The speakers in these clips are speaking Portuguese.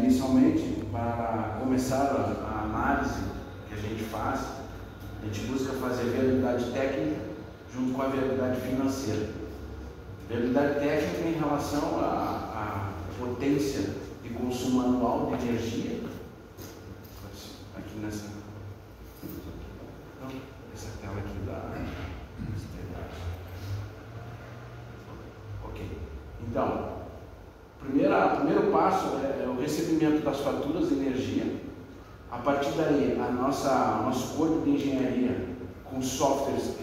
inicialmente, para começar a análise que a gente faz, a gente busca fazer viabilidade técnica junto com a viabilidade financeira. Viabilidade técnica em relação à potência de consumo anual de energia, aqui nessa tela aqui da ok. Então, primeiro passo é o recebimento das faturas de energia. A partir daí, nosso corpo de engenharia com softwares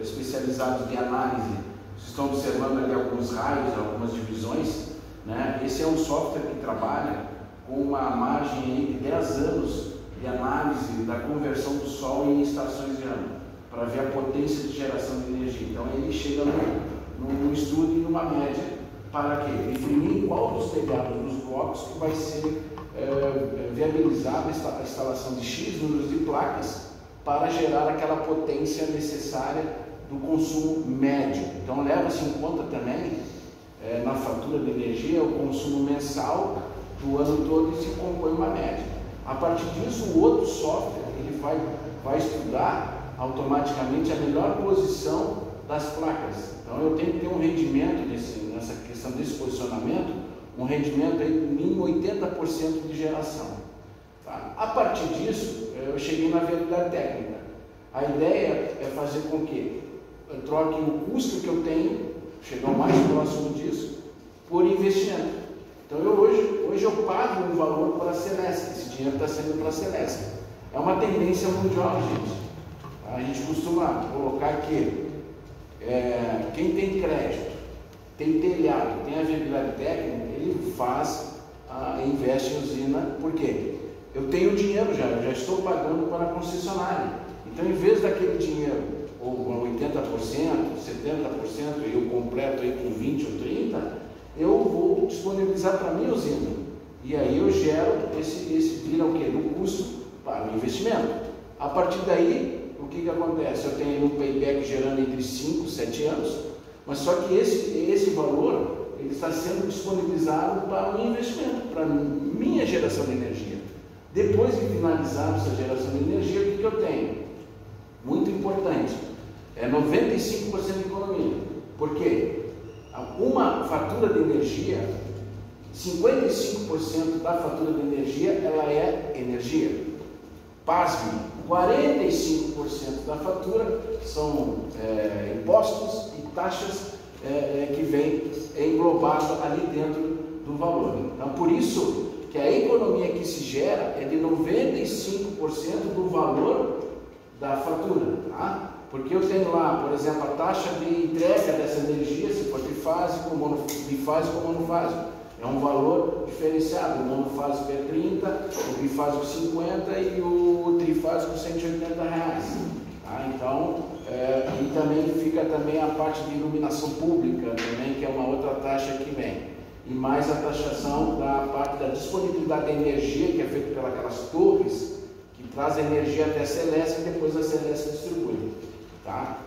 especializados de análise, vocês estão observando ali alguns raios, algumas divisões, né? Esse é um software que trabalha com uma margem aí de 10 anos de análise da conversão do Sol em estações de ano, para ver a potência de geração de energia. Então ele chega num estudo e numa média para quê? Definir qual dos telhados dos blocos que vai ser viabilizada a instalação de X números de placas para gerar aquela potência necessária do consumo médio. Então leva-se em conta também na fatura de energia o consumo mensal do ano todo e se compõe uma média. A partir disso, o outro software ele vai estudar automaticamente a melhor posição das placas. Então eu tenho que ter um rendimento nessa questão desse posicionamento, um rendimento aí no mínimo 80% de geração. Tá? A partir disso, eu cheguei na viabilidade técnica. A ideia é fazer com que eu troque o custo que eu tenho, chegar o mais próximo disso, por investimento. Então hoje eu pago um valor para a Celesc, esse dinheiro está sendo para a Celesc. É uma tendência mundial, gente. A gente costuma colocar aqui, quem tem crédito, tem telhado, tem a viabilidade técnica, ele investe em usina. Por quê? Eu tenho dinheiro eu já estou pagando para a concessionária. Então, em vez daquele dinheiro, ou 80%, 70%, e eu completo aí com 20% ou 30%, eu vou disponibilizar para a minha usina. E aí eu gero vira o quê? No custo para o investimento. A partir daí, o que acontece? Eu tenho um payback gerando entre 5 e 7 anos, mas só que esse valor ele está sendo disponibilizado para o investimento, para a minha geração de energia. Depois de finalizar essa geração de energia, o que eu tenho? Muito importante, 95% de economia. Por quê? Uma fatura de energia, 55% da fatura de energia, ela é energia. Pasme, 45% da fatura são impostos e taxas que vem englobado ali dentro do valor. Então, por isso que a economia que se gera é de 95% do valor da fatura, tá? Porque eu tenho lá, por exemplo, a taxa de entrega dessa energia, se for bifásico, bifásico ou monofásico. É um valor diferenciado, o monofásico é 30, o bifásico 50 e o trifásico 180 reais. Tá? Então, e também fica também a parte de iluminação pública, também, que é uma outra taxa que vem. E mais a taxação da parte da disponibilidade da energia, que é feita pelas torres, que traz a energia até a Celesc e depois a Celesc distribui. Tá?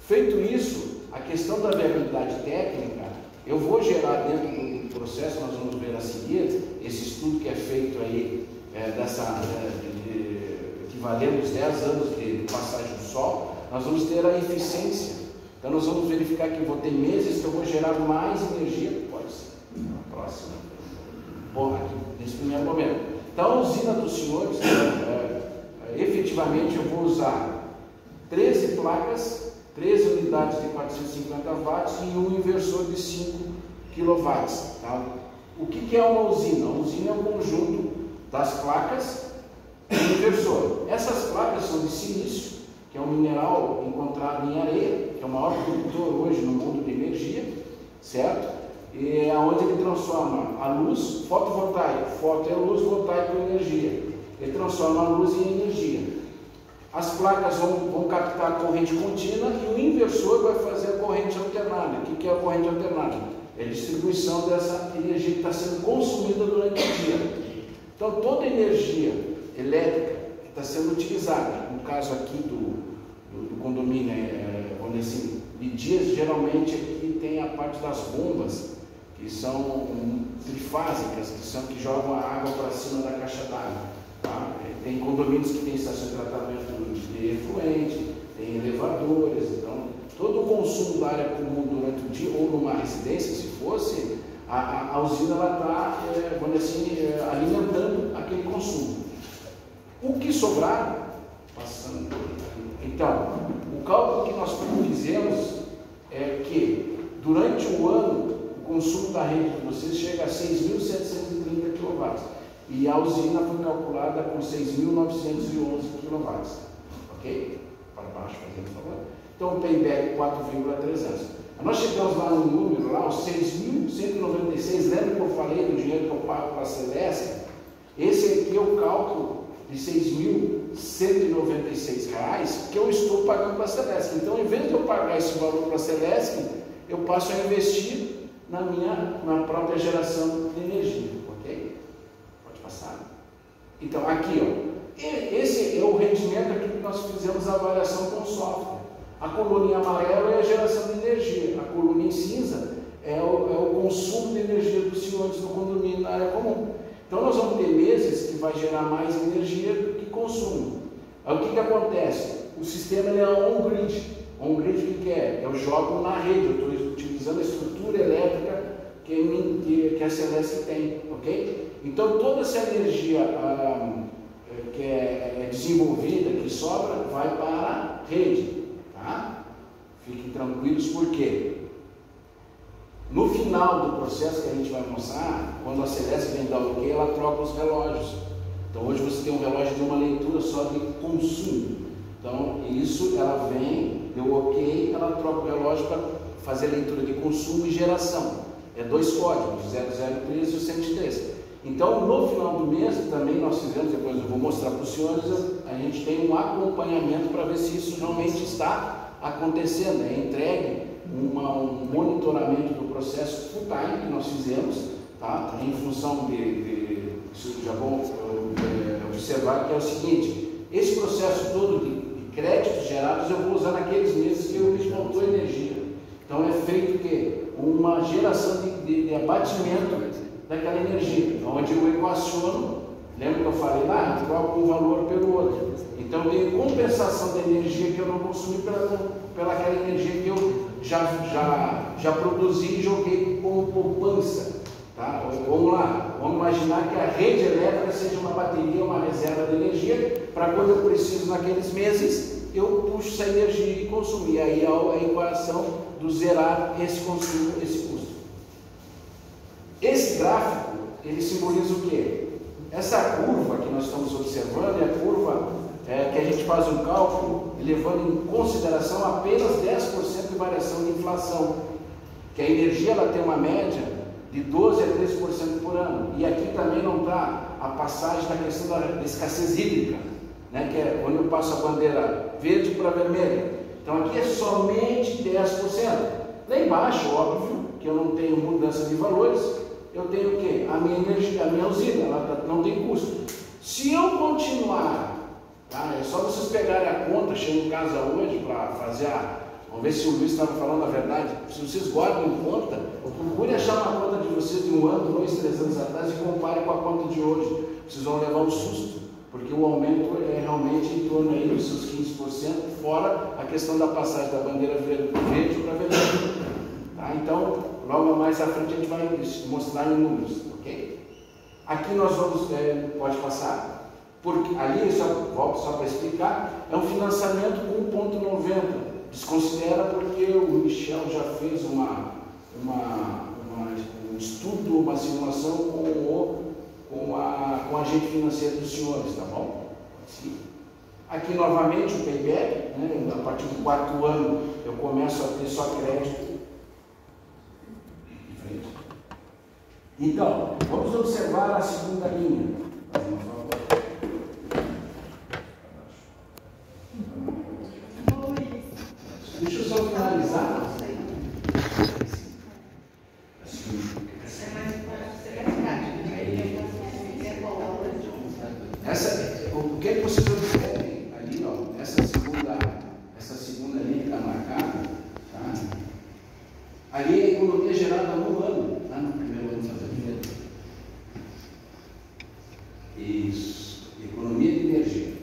Feito isso, a questão da viabilidade técnica, eu vou gerar dentro do processo, nós vamos ver a seguir, esse estudo que é feito aí, equivalendo os 10 anos de passagem do Sol, nós vamos ter a eficiência. Então nós vamos verificar que vou ter meses que eu vou gerar mais energia, pode ser, na próxima. Bom, aqui, nesse primeiro momento. Então a usina dos senhores, efetivamente eu vou usar 13 placas, 13 unidades de 450 watts e um inversor de 5 kW. Tá? O que é uma usina? Uma usina é um conjunto das placas e um inversor. Essas placas são de silício, que é um mineral encontrado em areia, que é o maior produtor hoje no mundo de energia, certo? E é onde ele transforma a luz fotovoltaica, foto é luz, voltaico é energia. Ele transforma a luz em energia. As placas vão captar a corrente contínua e o inversor vai fazer a corrente alternada. O que é a corrente alternada? É a distribuição dessa energia que está sendo consumida durante o dia. Então, toda energia elétrica que está sendo utilizada, no caso aqui do condomínio, onde assim, de dias, geralmente aqui tem a parte das bombas, que são trifásicas, que jogam a água para cima da caixa d'água. Tá? Tem condomínios que têm estação de tratamento de efluente, tem elevadores, então todo o consumo da área comum durante o dia, ou numa residência, se fosse, a usina está, vamos dizer assim, alimentando aquele consumo. O que sobrar, passando. Então, o cálculo que nós fizemos é que durante o ano o consumo da rede de vocês chega a 6.730 kW e a usina foi calculada com 6.911 kW. Ok? Para baixo, fazendo favor. Então o payback 4,300. Nós chegamos lá no número, lá, os 6.196, lembra que eu falei do dinheiro que eu pago para a Celesc? Esse aqui é o cálculo de R$ 6.196 que eu estou pagando para a Celesc. Então, em vez de eu pagar esse valor para a Celesc, eu passo a investir na própria geração de energia, ok? Pode passar. Então, aqui, ó, esse é o rendimento aqui que nós fizemos a avaliação com o software. A coluna em amarelo é a geração de energia, a coluna em cinza é o consumo de energia dos senhores do condomínio na área comum. Então nós vamos ter meses que vai gerar mais energia do que consumo. Aí o que acontece? O sistema ele é on-grid. On-grid o que é? Eu jogo na rede, eu estou utilizando a estrutura elétrica que a Celesc tem, ok? Então toda essa energia que é desenvolvida, que sobra, vai para a rede. Tá? Fiquem tranquilos, porque no final do processo que a gente vai mostrar, quando a Celesc vem dar o ok, ela troca os relógios. Então hoje você tem um relógio de uma leitura só de consumo. Então isso, ela vem, deu ok, ela troca o relógio para fazer leitura de consumo e geração. É 2 códigos, 0013 e o 103. Então no final do mês também nós fizemos, depois eu vou mostrar para os senhores, a gente tem um acompanhamento para ver se isso realmente está acontecendo. É entregue um monitoramento do processo full time que nós fizemos, tá? Em função de já vão observar que é o seguinte: esse processo todo de créditos gerados eu vou usar naqueles meses que eu lhes faltou energia. Então é feito que uma geração de abatimento daquela energia, onde eu equaciono, lembra que eu falei lá, eu troco um valor pelo outro. Então eu tenho compensação da energia que eu não consumi pela aquela energia que eu já produzi e joguei como poupança. Tá? Vamos lá, vamos imaginar que a rede elétrica seja uma bateria, uma reserva de energia, para quando eu preciso naqueles meses, eu puxo essa energia e consumo. E aí a equação do zerar esse consumo, esse custo. Esse gráfico, ele simboliza o quê? Essa curva que nós estamos observando é a curva que a gente faz um cálculo levando em consideração apenas 10% de variação de inflação, que a energia ela tem uma média de 12 a 13% por ano. E aqui também não está a passagem da questão da escassez hídrica, né, que é onde eu passo a bandeira verde para vermelha. Então aqui é somente 10%. Lá embaixo, óbvio, que eu não tenho mudança de valores, eu tenho o quê? A minha energia, a minha usina, ela não tem custo. Se eu continuar, tá? É só vocês pegarem a conta, chego em casa hoje para fazer vamos ver se o Luiz estava falando a verdade. Se vocês guardam em conta, procure achar uma conta de vocês de 1 ano, 2, 3 anos atrás e compare com a conta de hoje. Vocês vão levar um susto, porque o aumento é realmente em torno aí dos seus 15%, fora a questão da passagem da bandeira verde para vermelho. Tá? Então, logo mais à frente a gente vai mostrar em números, ok? Aqui nós vamos, pode passar, porque ali, volto só para explicar, é um financiamento com 1,90. Desconsidera porque o Michel já fez um estudo, uma simulação com a agente financeiro dos senhores, tá bom? Sim. Aqui novamente o payback, né? A partir do 4º ano eu começo a ter só crédito. Então, vamos observar a segunda linha. Deixa eu só finalizar. O que é que vocês observem ali, ó, essa segunda linha que está marcada, tá? Ali é a economia gerada no ano, tá? Isso, economia de energia.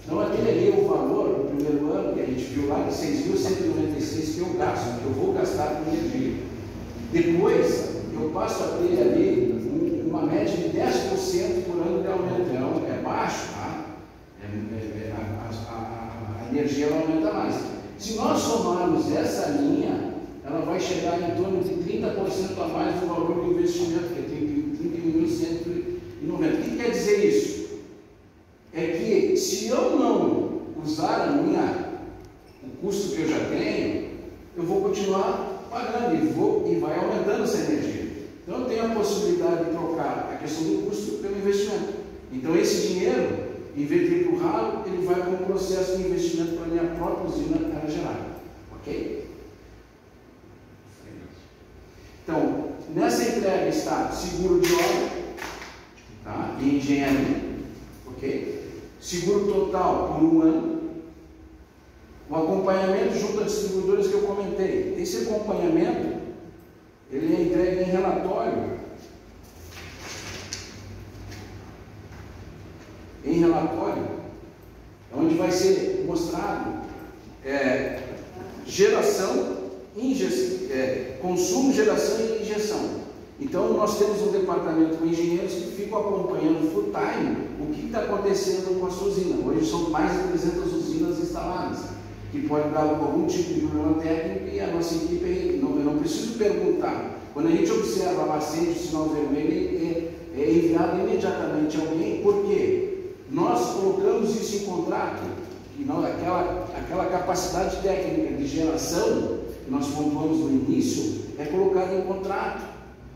Então aquele ali é o valor do primeiro ano que a gente viu lá de 6.196 que eu gasto, que eu vou gastar com energia. Depois eu passo a ter ali uma média de 10% por ano de aumento. Então é baixo, tá? A energia ela aumenta mais. Se nós somarmos essa linha, ela vai chegar em torno de 30% a mais do valor do investimento, que é 30.190. O que quer dizer isso? É que se eu não usar o custo que eu já tenho, eu vou continuar pagando e vai aumentando essa energia. Então eu tenho a possibilidade de trocar a questão do custo pelo investimento. Então esse dinheiro, em vez de ir para o ralo, ele vai para um processo de investimento para a minha própria usina gerada. Ok? Então, nessa entrega está seguro de obra, tá? E engenharia, ok? Seguro total por 1 ano. O acompanhamento junto às distribuidoras que eu comentei. Esse acompanhamento, ele é entregue em relatório. Em relatório, onde vai ser mostrado geração, consumo, geração e injeção. Então, nós temos um departamento com engenheiros que ficam acompanhando full time o que está acontecendo com a sua usina. Hoje são mais de 300 usinas instaladas, que pode dar algum tipo de problema técnico e a nossa equipe, eu não preciso perguntar. Quando a gente observa lá acende o sinal vermelho, é enviado imediatamente a alguém, por quê? Nós colocamos isso em contrato, que aquela capacidade técnica de geração que nós pontuamos no início é colocada em contrato,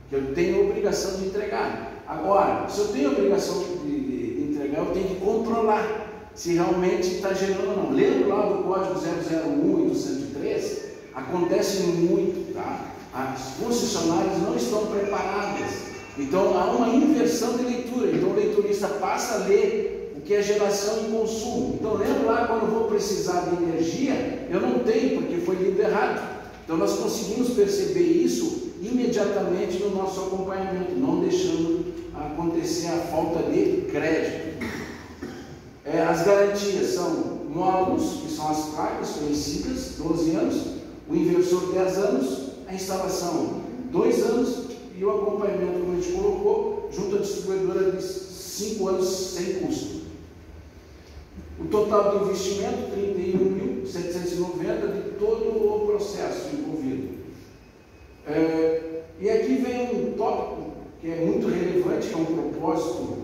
que eu tenho a obrigação de entregar. Agora, se eu tenho a obrigação de entregar, eu tenho que controlar se realmente está gerando ou não. Lembra lá do código 001 e do 103? Acontece muito, tá? As concessionárias não estão preparadas. Então há uma inversão de leitura. Então o leiturista passa a ler o que é geração e consumo. Então lembra lá quando eu vou precisar de energia, eu não tenho porque foi lido errado. Então nós conseguimos perceber isso imediatamente no nosso acompanhamento, não deixando acontecer a falta de crédito. As garantias são módulos, que são as placas conhecidas, 12 anos, o inversor 10 anos, a instalação 2 anos e o acompanhamento, como a gente colocou, junto à distribuidora de 5 anos sem custo. O total de investimento, 31.790 de todo o processo envolvido. E aqui vem um tópico que é muito relevante, que é um propósito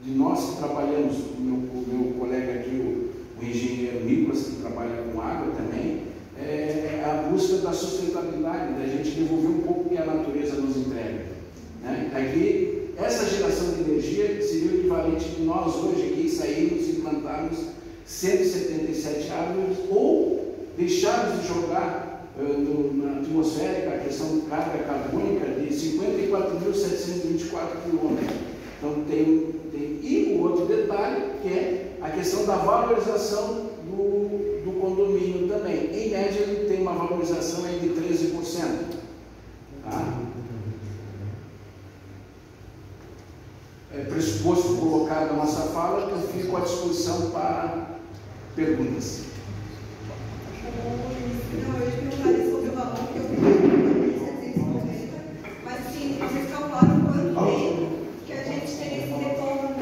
de nós que trabalhamos, o meu colega aqui, o engenheiro Nicolas, que trabalha com água também, é a busca da sustentabilidade, da gente devolver um pouco o que a natureza nos entrega. Né? Aqui, essa geração de energia seria o equivalente de nós hoje aqui sairmos e plantarmos 177 árvores ou deixarmos de jogar na atmosfera a questão de carga carbônica de 54.724 quilômetros. Então e o outro detalhe que é a questão da valorização do condomínio também. Em média ele tem uma valorização aí de 13%. Tá? Pressuposto colocado na nossa fala, eu fico à disposição para perguntas. Não, eu ia perguntar sobre o valor que eu tenho, mas sim, vocês calcularam quanto tempo que a gente teria esse retorno?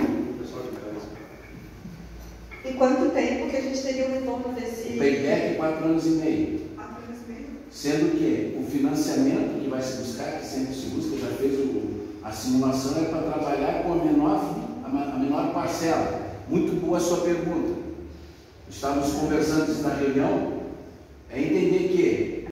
E quanto tempo que a gente teria o retorno desse... Payback 4 anos e meio. 4 anos e meio? Sendo que o financiamento que vai se buscar, que sempre se busca, já fez a simulação, é para trabalhar com a menor parcela. Muito boa a sua pergunta. Estávamos conversando antes da reunião, é entender que